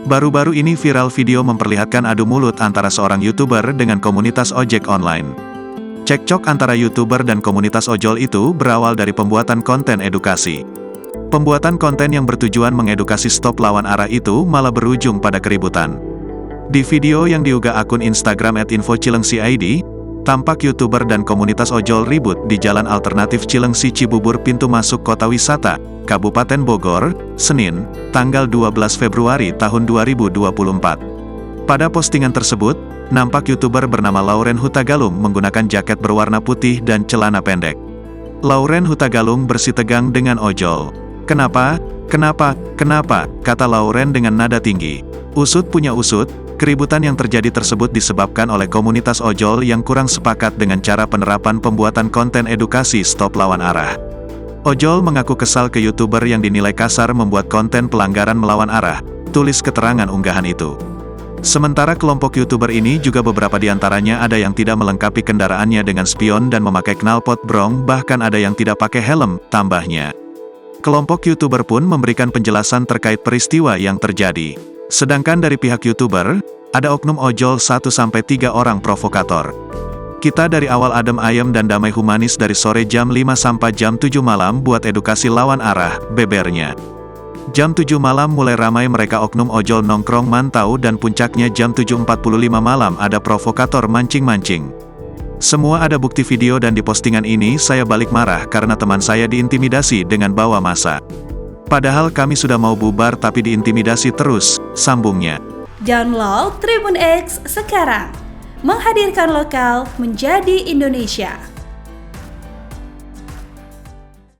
Baru-baru ini viral video memperlihatkan adu mulut antara seorang YouTuber dengan komunitas ojek online. Cekcok antara YouTuber dan komunitas ojol itu berawal dari pembuatan konten edukasi. Pembuatan konten yang bertujuan mengedukasi stop lawan arah itu malah berujung pada keributan. Di video yang diunggah akun Instagram @infocilengsi.id, tampak YouTuber dan komunitas ojol ribut di Jalan Alternatif Cilengsi Cibubur pintu masuk Kota Wisata, Kabupaten Bogor, Senin, tanggal 12 Februari tahun 2024. Pada postingan tersebut, nampak YouTuber bernama Lauren Hutagalung menggunakan jaket berwarna putih dan celana pendek. Lauren Hutagalung bersitegang dengan ojol. "Kenapa? Kenapa? Kenapa?" kata Lauren dengan nada tinggi. Usut punya usut, keributan yang terjadi tersebut disebabkan oleh komunitas ojol yang kurang sepakat dengan cara penerapan pembuatan konten edukasi stop lawan arah. Ojol mengaku kesal ke YouTuber yang dinilai kasar membuat konten pelanggaran melawan arah, tulis keterangan unggahan itu. Sementara kelompok YouTuber ini juga beberapa di antaranya ada yang tidak melengkapi kendaraannya dengan spion dan memakai knalpot brong, bahkan ada yang tidak pakai helm, tambahnya. Kelompok YouTuber pun memberikan penjelasan terkait peristiwa yang terjadi. Sedangkan dari pihak YouTuber, ada oknum ojol 1-3 orang provokator. "Kita dari awal adem ayem dan damai humanis dari sore jam 5 sampai jam 7 malam buat edukasi lawan arah," bebernya. Jam 7 malam mulai ramai mereka oknum ojol nongkrong mantau dan puncaknya jam 7.45 malam ada provokator mancing-mancing. "Semua ada bukti video dan di postingan ini saya balik marah karena teman saya diintimidasi dengan bawa massa. Padahal kami sudah mau bubar tapi diintimidasi terus," sambungnya. Download Tribun X sekarang. Menghadirkan lokal menjadi Indonesia.